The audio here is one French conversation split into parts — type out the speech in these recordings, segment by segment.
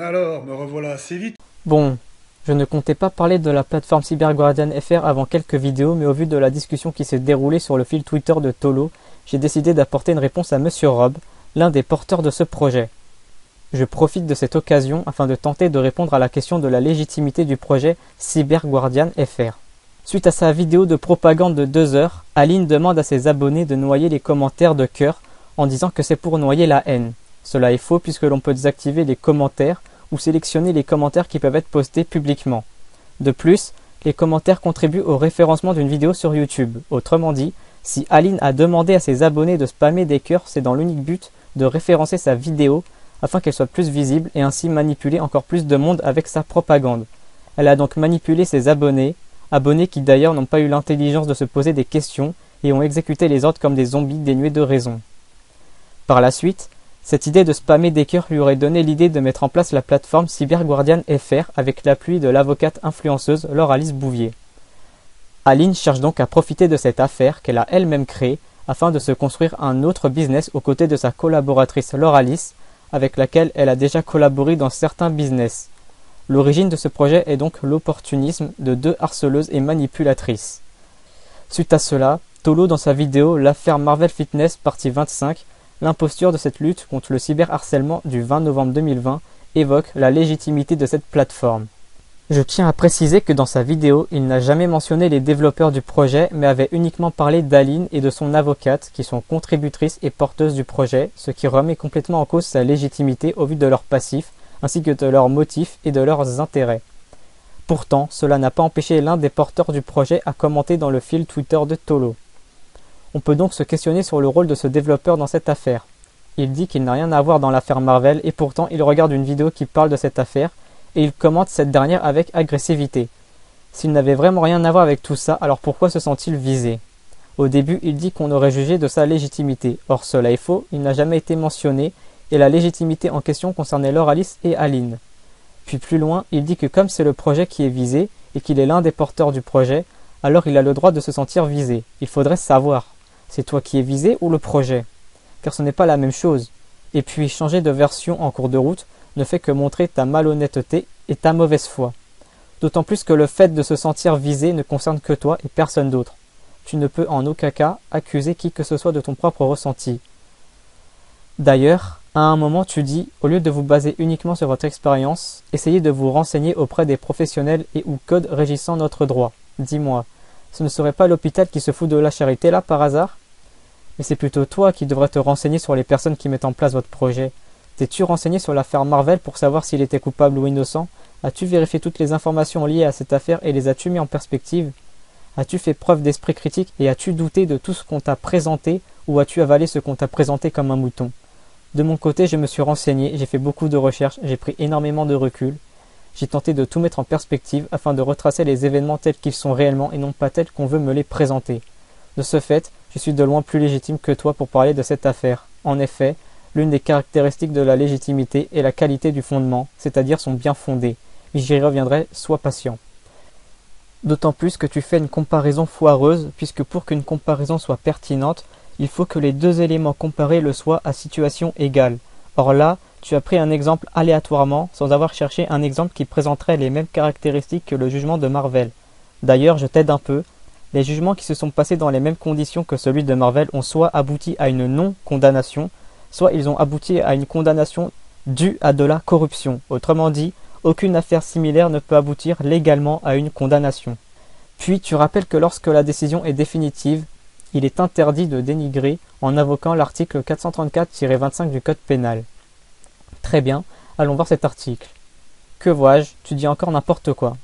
Alors, me revoilà assez vite. Bon, je ne comptais pas parler de la plateforme CyberGuardian FR avant quelques vidéos, mais au vu de la discussion qui s'est déroulée sur le fil Twitter de Tolo, j'ai décidé d'apporter une réponse à Monsieur Rob, l'un des porteurs de ce projet. Je profite de cette occasion afin de tenter de répondre à la question de la légitimité du projet CyberGuardian FR. Suite à sa vidéo de propagande de 2 heures, Aline demande à ses abonnés de noyer les commentaires de cœur en disant que c'est pour noyer la haine. Cela est faux puisque l'on peut désactiver les commentaires ou sélectionner les commentaires qui peuvent être postés publiquement. De plus, les commentaires contribuent au référencement d'une vidéo sur YouTube. Autrement dit, si Aline a demandé à ses abonnés de spammer des cœurs, c'est dans l'unique but de référencer sa vidéo afin qu'elle soit plus visible et ainsi manipuler encore plus de monde avec sa propagande. Elle a donc manipulé ses abonnés qui d'ailleurs n'ont pas eu l'intelligence de se poser des questions et ont exécuté les ordres comme des zombies dénués de raison. Par la suite, cette idée de spammer des cœurs lui aurait donné l'idée de mettre en place la plateforme CyberGuardian FR avec l'appui de l'avocate influenceuse Laure Alice Bouvier. Aline cherche donc à profiter de cette affaire qu'elle a elle-même créée afin de se construire un autre business aux côtés de sa collaboratrice Laure Alice, avec laquelle elle a déjà collaboré dans certains business. L'origine de ce projet est donc l'opportunisme de 2 harceleuses et manipulatrices. Suite à cela, Tolo dans sa vidéo L'affaire Marvel Fitness partie 25, l'imposture de cette lutte contre le cyberharcèlement du 20 novembre 2020 évoque la légitimité de cette plateforme. Je tiens à préciser que dans sa vidéo, il n'a jamais mentionné les développeurs du projet, mais avait uniquement parlé d'Aline et de son avocate, qui sont contributrices et porteuses du projet, ce qui remet complètement en cause sa légitimité au vu de leurs passifs, ainsi que de leurs motifs et de leurs intérêts. Pourtant, cela n'a pas empêché l'un des porteurs du projet à commenter dans le fil Twitter de Tolo. On peut donc se questionner sur le rôle de ce développeur dans cette affaire. Il dit qu'il n'a rien à voir dans l'affaire Marvel et pourtant il regarde une vidéo qui parle de cette affaire et il commente cette dernière avec agressivité. S'il n'avait vraiment rien à voir avec tout ça, alors pourquoi se sent-il visé? Au début, il dit qu'on aurait jugé de sa légitimité. Or cela est faux, il n'a jamais été mentionné et la légitimité en question concernait Laure Alice et Aline. Puis plus loin, il dit que comme c'est le projet qui est visé et qu'il est l'un des porteurs du projet, alors il a le droit de se sentir visé. Il faudrait savoir. C'est toi qui es visé ou le projet? Car ce n'est pas la même chose. Et puis changer de version en cours de route ne fait que montrer ta malhonnêteté et ta mauvaise foi. D'autant plus que le fait de se sentir visé ne concerne que toi et personne d'autre. Tu ne peux en aucun cas accuser qui que ce soit de ton propre ressenti. D'ailleurs, à un moment tu dis, au lieu de vous baser uniquement sur votre expérience, essayez de vous renseigner auprès des professionnels et ou codes régissant notre droit. Dis-moi, ce ne serait pas l'hôpital qui se fout de la charité là par hasard? Mais c'est plutôt toi qui devrais te renseigner sur les personnes qui mettent en place votre projet. T'es-tu renseigné sur l'affaire Marvel pour savoir s'il était coupable ou innocent? As-tu vérifié toutes les informations liées à cette affaire et les as-tu mis en perspective? As-tu fait preuve d'esprit critique et as-tu douté de tout ce qu'on t'a présenté ou as-tu avalé ce qu'on t'a présenté comme un mouton? De mon côté, je me suis renseigné, j'ai fait beaucoup de recherches, j'ai pris énormément de recul. J'ai tenté de tout mettre en perspective afin de retracer les événements tels qu'ils sont réellement et non pas tels qu'on veut me les présenter. De ce fait, je suis de loin plus légitime que toi pour parler de cette affaire. En effet, l'une des caractéristiques de la légitimité est la qualité du fondement, c'est-à-dire son bien fondé. Mais j'y reviendrai, sois patient. D'autant plus que tu fais une comparaison foireuse, puisque pour qu'une comparaison soit pertinente, il faut que les 2 éléments comparés le soient à situation égale. Or là, tu as pris un exemple aléatoirement, sans avoir cherché un exemple qui présenterait les mêmes caractéristiques que le jugement de Marvel. D'ailleurs, je t'aide un peu. Les jugements qui se sont passés dans les mêmes conditions que celui de Marvel ont soit abouti à une non-condamnation, soit ils ont abouti à une condamnation due à de la corruption. Autrement dit, aucune affaire similaire ne peut aboutir légalement à une condamnation. Puis tu rappelles que lorsque la décision est définitive, il est interdit de dénigrer en invoquant l'article 434-25 du Code pénal. Très bien, allons voir cet article. Que vois-je? Tu dis encore n'importe quoi.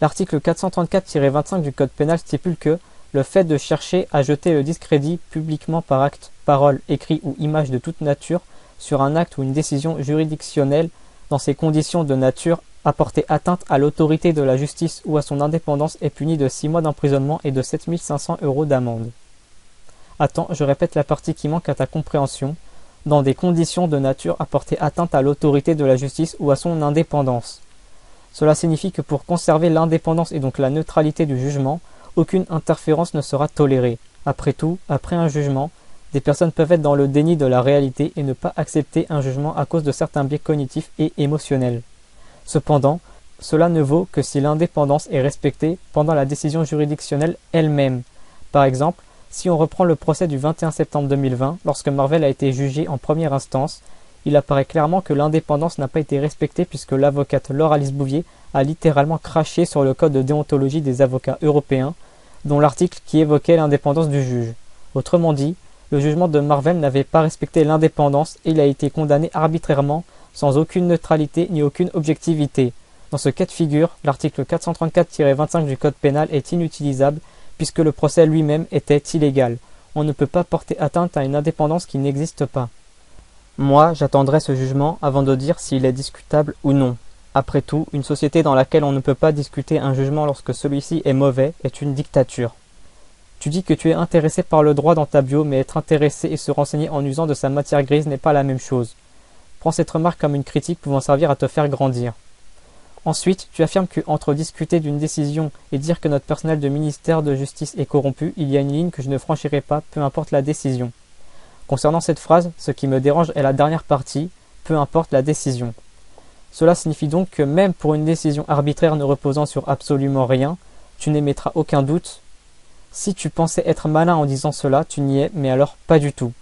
L'article 434-25 du Code pénal stipule que le fait de chercher à jeter le discrédit publiquement par acte, parole, écrit ou image de toute nature sur un acte ou une décision juridictionnelle dans ces conditions de nature à porter atteinte à l'autorité de la justice ou à son indépendance est puni de 6 mois d'emprisonnement et de 7 500 € d'amende. Attends, je répète la partie qui manque à ta compréhension. Dans des conditions de nature à porter atteinte à l'autorité de la justice ou à son indépendance. Cela signifie que pour conserver l'indépendance et donc la neutralité du jugement, aucune interférence ne sera tolérée. Après tout, après un jugement, des personnes peuvent être dans le déni de la réalité et ne pas accepter un jugement à cause de certains biais cognitifs et émotionnels. Cependant, cela ne vaut que si l'indépendance est respectée pendant la décision juridictionnelle elle-même. Par exemple, si on reprend le procès du 21 septembre 2020, lorsque Marvel a été jugé en première instance, il apparaît clairement que l'indépendance n'a pas été respectée puisque l'avocate Laure Alice Bouvier a littéralement craché sur le code de déontologie des avocats européens, dont l'article qui évoquait l'indépendance du juge. Autrement dit, le jugement de Marvel n'avait pas respecté l'indépendance et il a été condamné arbitrairement, sans aucune neutralité ni aucune objectivité. Dans ce cas de figure, l'article 434-25 du Code pénal est inutilisable puisque le procès lui-même était illégal. On ne peut pas porter atteinte à une indépendance qui n'existe pas. Moi, j'attendrai ce jugement avant de dire s'il est discutable ou non. Après tout, une société dans laquelle on ne peut pas discuter un jugement lorsque celui-ci est mauvais est une dictature. Tu dis que tu es intéressé par le droit dans ta bio, mais être intéressé et se renseigner en usant de sa matière grise n'est pas la même chose. Prends cette remarque comme une critique pouvant servir à te faire grandir. Ensuite, tu affirmes que entre discuter d'une décision et dire que notre personnel de ministère de justice est corrompu, il y a une ligne que je ne franchirai pas, peu importe la décision. Concernant cette phrase, ce qui me dérange est la dernière partie, peu importe la décision. Cela signifie donc que même pour une décision arbitraire ne reposant sur absolument rien, tu n'émettras aucun doute. Si tu pensais être malin en disant cela, tu n'y es, mais alors pas du tout.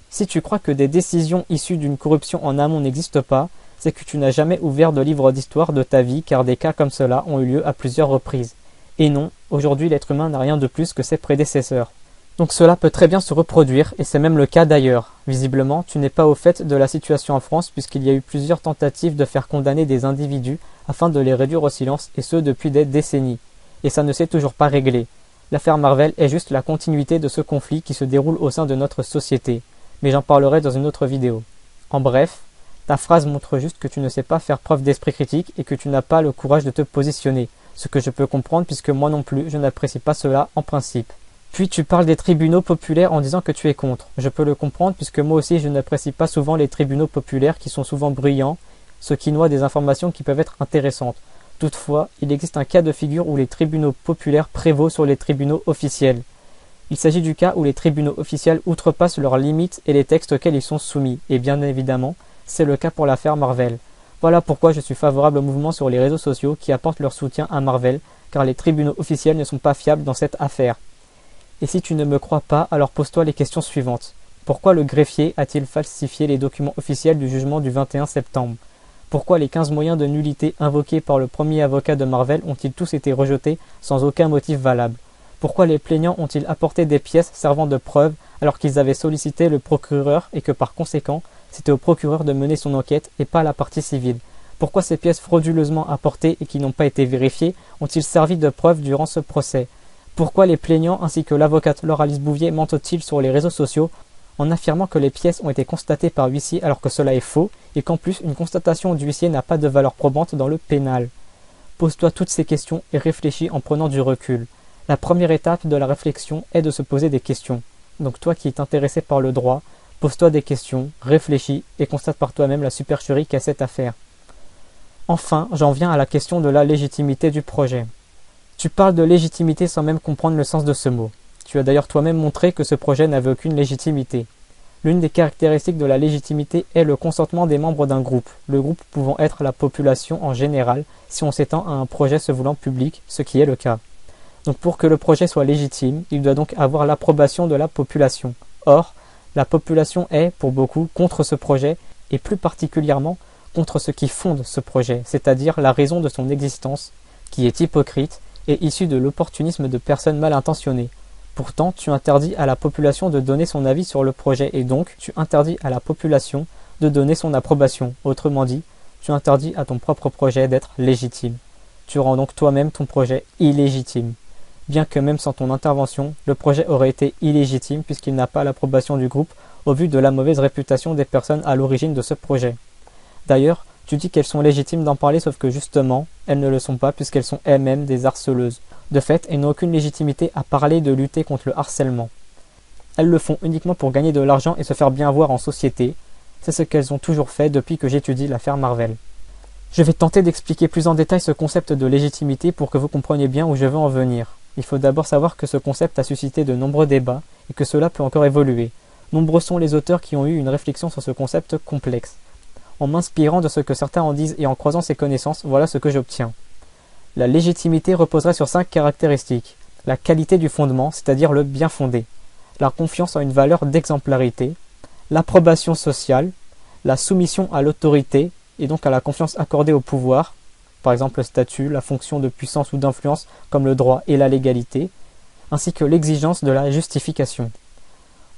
Si tu crois que des décisions issues d'une corruption en amont n'existent pas, c'est que tu n'as jamais ouvert de livre d'histoire de ta vie, car des cas comme cela ont eu lieu à plusieurs reprises. Et non, aujourd'hui l'être humain n'a rien de plus que ses prédécesseurs. Donc cela peut très bien se reproduire, et c'est même le cas d'ailleurs. Visiblement, tu n'es pas au fait de la situation en France, puisqu'il y a eu plusieurs tentatives de faire condamner des individus afin de les réduire au silence, et ce depuis des décennies. Et ça ne s'est toujours pas réglé. L'affaire Marvel est juste la continuité de ce conflit qui se déroule au sein de notre société. Mais j'en parlerai dans une autre vidéo. En bref, ta phrase montre juste que tu ne sais pas faire preuve d'esprit critique et que tu n'as pas le courage de te positionner, ce que je peux comprendre puisque moi non plus je n'apprécie pas cela en principe. Puis tu parles des tribunaux populaires en disant que tu es contre. Je peux le comprendre puisque moi aussi je n'apprécie pas souvent les tribunaux populaires qui sont souvent bruyants, ce qui noie des informations qui peuvent être intéressantes. Toutefois, il existe un cas de figure où les tribunaux populaires prévaut sur les tribunaux officiels. Il s'agit du cas où les tribunaux officiels outrepassent leurs limites et les textes auxquels ils sont soumis, et bien évidemment, c'est le cas pour l'affaire Marvel. Voilà pourquoi je suis favorable au mouvement sur les réseaux sociaux qui apportent leur soutien à Marvel, car les tribunaux officiels ne sont pas fiables dans cette affaire. Et si tu ne me crois pas, alors pose-toi les questions suivantes. Pourquoi le greffier a-t-il falsifié les documents officiels du jugement du 21 septembre? Pourquoi les 15 moyens de nullité invoqués par le premier avocat de Marvel ont-ils tous été rejetés sans aucun motif valable? Pourquoi les plaignants ont-ils apporté des pièces servant de preuve alors qu'ils avaient sollicité le procureur et que par conséquent, c'était au procureur de mener son enquête et pas à la partie civile? Pourquoi ces pièces frauduleusement apportées et qui n'ont pas été vérifiées ont-ils servi de preuve durant ce procès? Pourquoi les plaignants ainsi que l'avocate Laure Alice Bouvier mentent-ils sur les réseaux sociaux en affirmant que les pièces ont été constatées par huissier alors que cela est faux et qu'en plus une constatation d'huissier n'a pas de valeur probante dans le pénal? Pose-toi toutes ces questions et réfléchis en prenant du recul. La première étape de la réflexion est de se poser des questions. Donc toi qui es intéressé par le droit, pose-toi des questions, réfléchis et constate par toi-même la supercherie qu'est cette affaire. Enfin, j'en viens à la question de la légitimité du projet. Tu parles de légitimité sans même comprendre le sens de ce mot. Tu as d'ailleurs toi-même montré que ce projet n'avait aucune légitimité. L'une des caractéristiques de la légitimité est le consentement des membres d'un groupe, le groupe pouvant être la population en général si on s'étend à un projet se voulant public, ce qui est le cas. Donc pour que le projet soit légitime, il doit donc avoir l'approbation de la population. Or, la population est, pour beaucoup, contre ce projet, et plus particulièrement contre ce qui fonde ce projet, c'est-à-dire la raison de son existence, qui est hypocrite et issue de l'opportunisme de personnes mal intentionnées. Pourtant, tu interdis à la population de donner son avis sur le projet, et donc tu interdis à la population de donner son approbation. Autrement dit, tu interdis à ton propre projet d'être légitime. Tu rends donc toi-même ton projet illégitime. Bien que même sans ton intervention, le projet aurait été illégitime puisqu'il n'a pas l'approbation du groupe au vu de la mauvaise réputation des personnes à l'origine de ce projet. D'ailleurs, tu dis qu'elles sont légitimes d'en parler sauf que justement, elles ne le sont pas puisqu'elles sont elles-mêmes des harceleuses. De fait, elles n'ont aucune légitimité à parler de lutter contre le harcèlement. Elles le font uniquement pour gagner de l'argent et se faire bien voir en société. C'est ce qu'elles ont toujours fait depuis que j'étudie l'affaire Marvel. Je vais tenter d'expliquer plus en détail ce concept de légitimité pour que vous compreniez bien où je veux en venir. Il faut d'abord savoir que ce concept a suscité de nombreux débats et que cela peut encore évoluer. Nombreux sont les auteurs qui ont eu une réflexion sur ce concept complexe. En m'inspirant de ce que certains en disent et en croisant ces connaissances, voilà ce que j'obtiens. La légitimité reposerait sur 5 caractéristiques. La qualité du fondement, c'est-à-dire le bien fondé. La confiance en une valeur d'exemplarité. L'approbation sociale. La soumission à l'autorité et donc à la confiance accordée au pouvoir, par exemple le statut, la fonction de puissance ou d'influence comme le droit et la légalité, ainsi que l'exigence de la justification.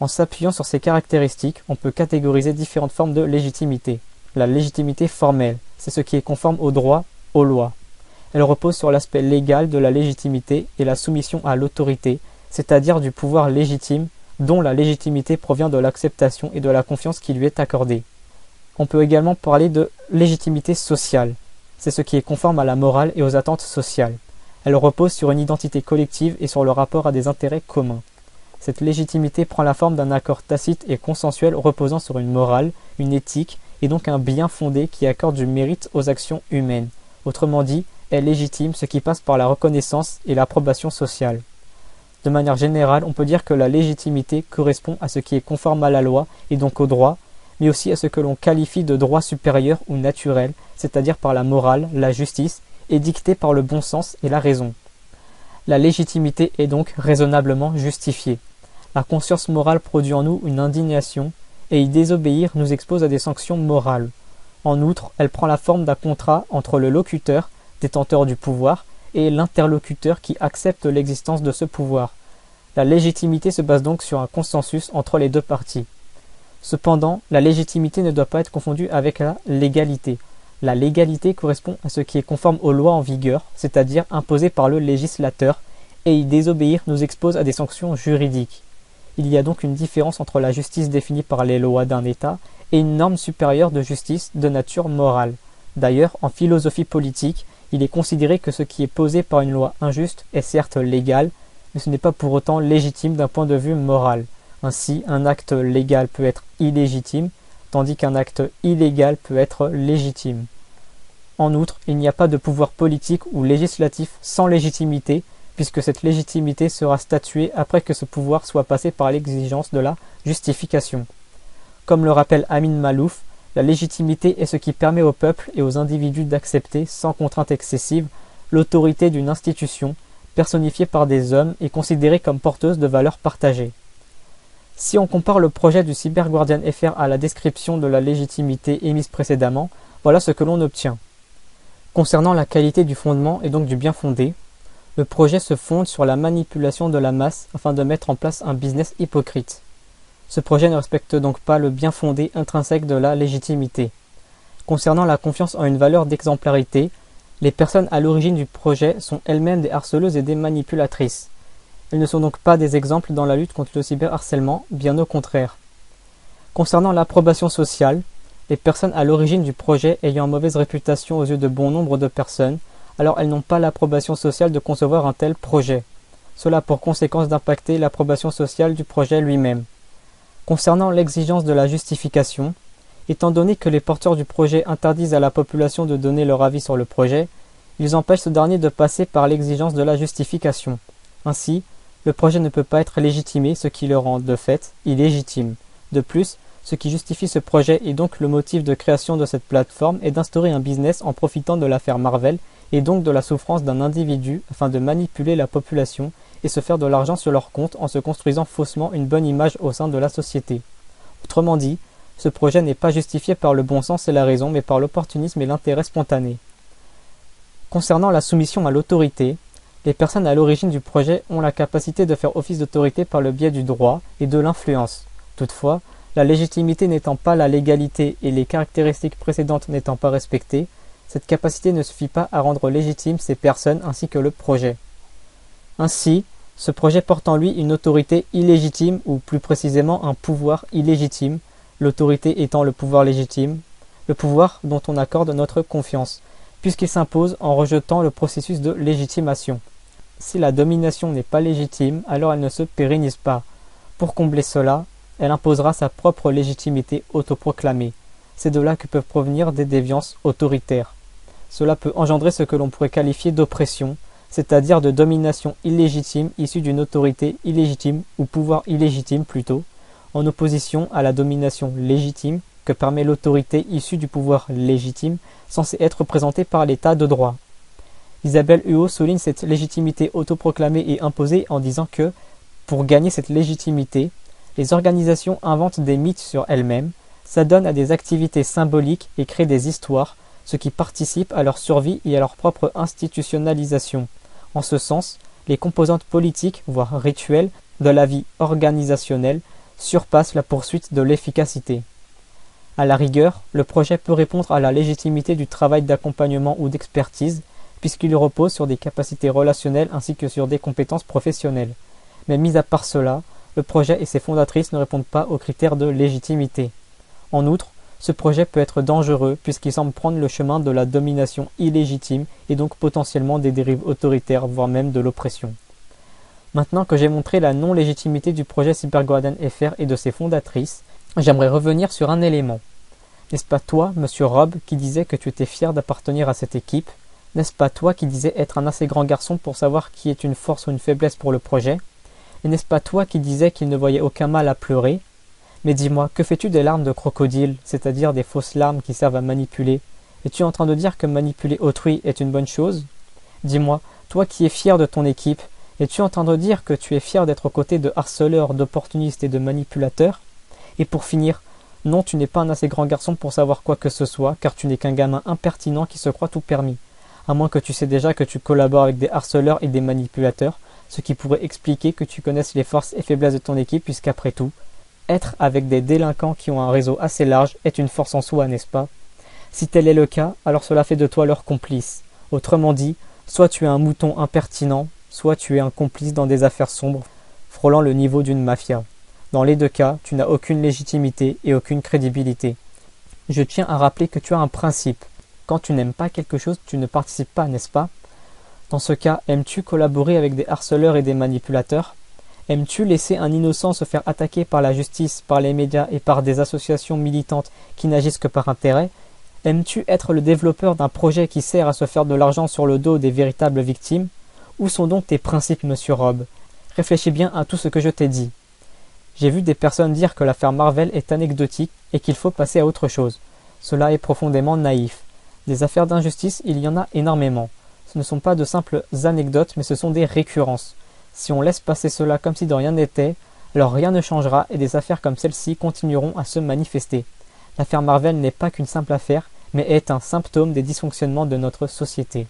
En s'appuyant sur ces caractéristiques, on peut catégoriser différentes formes de légitimité. La légitimité formelle, c'est ce qui est conforme au droit, aux lois. Elle repose sur l'aspect légal de la légitimité et la soumission à l'autorité, c'est-à-dire du pouvoir légitime, dont la légitimité provient de l'acceptation et de la confiance qui lui est accordée. On peut également parler de légitimité sociale. C'est ce qui est conforme à la morale et aux attentes sociales. Elle repose sur une identité collective et sur le rapport à des intérêts communs. Cette légitimité prend la forme d'un accord tacite et consensuel reposant sur une morale, une éthique et donc un bien fondé qui accorde du mérite aux actions humaines. Autrement dit, est légitime ce qui passe par la reconnaissance et l'approbation sociale. De manière générale, on peut dire que la légitimité correspond à ce qui est conforme à la loi et donc au droit, mais aussi à ce que l'on qualifie de droit supérieur ou naturel, c'est-à-dire par la morale, la justice, et dicté par le bon sens et la raison. La légitimité est donc raisonnablement justifiée. La conscience morale produit en nous une indignation, et y désobéir nous expose à des sanctions morales. En outre, elle prend la forme d'un contrat entre le locuteur, détenteur du pouvoir, et l'interlocuteur qui accepte l'existence de ce pouvoir. La légitimité se base donc sur un consensus entre les deux parties. Cependant, la légitimité ne doit pas être confondue avec la légalité. La légalité correspond à ce qui est conforme aux lois en vigueur, c'est-à-dire imposées par le législateur, et y désobéir nous expose à des sanctions juridiques. Il y a donc une différence entre la justice définie par les lois d'un État et une norme supérieure de justice de nature morale. D'ailleurs, en philosophie politique, il est considéré que ce qui est posé par une loi injuste est certes légal, mais ce n'est pas pour autant légitime d'un point de vue moral. Ainsi, un acte légal peut être illégitime, tandis qu'un acte illégal peut être légitime. En outre, il n'y a pas de pouvoir politique ou législatif sans légitimité, puisque cette légitimité sera statuée après que ce pouvoir soit passé par l'exigence de la justification. Comme le rappelle Amin Malouf, la légitimité est ce qui permet au peuple et aux individus d'accepter, sans contrainte excessive, l'autorité d'une institution, personnifiée par des hommes et considérée comme porteuse de valeurs partagées. Si on compare le projet du CyberGuardian FR à la description de la légitimité émise précédemment, voilà ce que l'on obtient. Concernant la qualité du fondement et donc du bien fondé, le projet se fonde sur la manipulation de la masse afin de mettre en place un business hypocrite. Ce projet ne respecte donc pas le bien fondé intrinsèque de la légitimité. Concernant la confiance en une valeur d'exemplarité, les personnes à l'origine du projet sont elles-mêmes des harceleuses et des manipulatrices. Elles ne sont donc pas des exemples dans la lutte contre le cyberharcèlement, bien au contraire. Concernant l'approbation sociale, les personnes à l'origine du projet ayant mauvaise réputation aux yeux de bon nombre de personnes, alors elles n'ont pas l'approbation sociale de concevoir un tel projet. Cela a pour conséquence d'impacter l'approbation sociale du projet lui-même. Concernant l'exigence de la justification, étant donné que les porteurs du projet interdisent à la population de donner leur avis sur le projet, ils empêchent ce dernier de passer par l'exigence de la justification. Ainsi, le projet ne peut pas être légitimé, ce qui le rend de fait illégitime. De plus, ce qui justifie ce projet et donc le motif de création de cette plateforme est d'instaurer un business en profitant de l'affaire Marvel et donc de la souffrance d'un individu afin de manipuler la population et se faire de l'argent sur leur compte en se construisant faussement une bonne image au sein de la société. Autrement dit, ce projet n'est pas justifié par le bon sens et la raison, mais par l'opportunisme et l'intérêt spontané. Concernant la soumission à l'autorité, les personnes à l'origine du projet ont la capacité de faire office d'autorité par le biais du droit et de l'influence. Toutefois, la légitimité n'étant pas la légalité et les caractéristiques précédentes n'étant pas respectées, cette capacité ne suffit pas à rendre légitimes ces personnes ainsi que le projet. Ainsi, ce projet porte en lui une autorité illégitime ou plus précisément un pouvoir illégitime, l'autorité étant le pouvoir légitime, le pouvoir dont on accorde notre confiance, puisqu'il s'impose en rejetant le processus de légitimation. Si la domination n'est pas légitime, alors elle ne se pérennise pas. Pour combler cela, elle imposera sa propre légitimité autoproclamée. C'est de là que peuvent provenir des déviances autoritaires. Cela peut engendrer ce que l'on pourrait qualifier d'oppression, c'est-à-dire de domination illégitime issue d'une autorité illégitime ou pouvoir illégitime plutôt, en opposition à la domination légitime que permet l'autorité issue du pouvoir légitime, censée être représentée par l'état de droit. Isabelle Huot souligne cette légitimité autoproclamée et imposée en disant que, pour gagner cette légitimité, les organisations inventent des mythes sur elles-mêmes, s'adonnent à des activités symboliques et créent des histoires, ce qui participe à leur survie et à leur propre institutionnalisation. En ce sens, les composantes politiques, voire rituelles, de la vie organisationnelle surpassent la poursuite de l'efficacité. À la rigueur, le projet peut répondre à la légitimité du travail d'accompagnement ou d'expertise, puisqu'il repose sur des capacités relationnelles ainsi que sur des compétences professionnelles. Mais mis à part cela, le projet et ses fondatrices ne répondent pas aux critères de légitimité. En outre, ce projet peut être dangereux puisqu'il semble prendre le chemin de la domination illégitime et donc potentiellement des dérives autoritaires, voire même de l'oppression. Maintenant que j'ai montré la non-légitimité du projet CyberGuardian FR et de ses fondatrices, j'aimerais revenir sur un élément. N'est-ce pas toi, monsieur Rob, qui disais que tu étais fier d'appartenir à cette équipe? N'est-ce pas toi qui disais être un assez grand garçon pour savoir qui est une force ou une faiblesse pour le projet? Et n'est-ce pas toi qui disais qu'il ne voyait aucun mal à pleurer? Mais dis-moi, que fais-tu des larmes de crocodile, c'est-à-dire des fausses larmes qui servent à manipuler? Es-tu en train de dire que manipuler autrui est une bonne chose? Dis-moi, toi qui es fier de ton équipe, es-tu en train de dire que tu es fier d'être aux côtés de harceleurs, d'opportunistes et de manipulateurs? Et pour finir, non, tu n'es pas un assez grand garçon pour savoir quoi que ce soit, car tu n'es qu'un gamin impertinent qui se croit tout permis. À moins que tu sais déjà que tu collabores avec des harceleurs et des manipulateurs, ce qui pourrait expliquer que tu connaisses les forces et faiblesses de ton équipe, puisqu'après tout, être avec des délinquants qui ont un réseau assez large est une force en soi, n'est-ce pas? Si tel est le cas, alors cela fait de toi leur complice. Autrement dit, soit tu es un mouton impertinent, soit tu es un complice dans des affaires sombres, frôlant le niveau d'une mafia. Dans les deux cas, tu n'as aucune légitimité et aucune crédibilité. Je tiens à rappeler que tu as un principe. Quand tu n'aimes pas quelque chose, tu ne participes pas, n'est-ce pas? Dans ce cas, aimes-tu collaborer avec des harceleurs et des manipulateurs? Aimes-tu laisser un innocent se faire attaquer par la justice, par les médias et par des associations militantes qui n'agissent que par intérêt? Aimes-tu être le développeur d'un projet qui sert à se faire de l'argent sur le dos des véritables victimes? Où sont donc tes principes, monsieur Rob? Réfléchis bien à tout ce que je t'ai dit. J'ai vu des personnes dire que l'affaire Marvel est anecdotique et qu'il faut passer à autre chose. Cela est profondément naïf. Des affaires d'injustice, il y en a énormément. Ce ne sont pas de simples anecdotes, mais ce sont des récurrences. Si on laisse passer cela comme si de rien n'était, alors rien ne changera et des affaires comme celle-ci continueront à se manifester. L'affaire Marvel n'est pas qu'une simple affaire, mais est un symptôme des dysfonctionnements de notre société.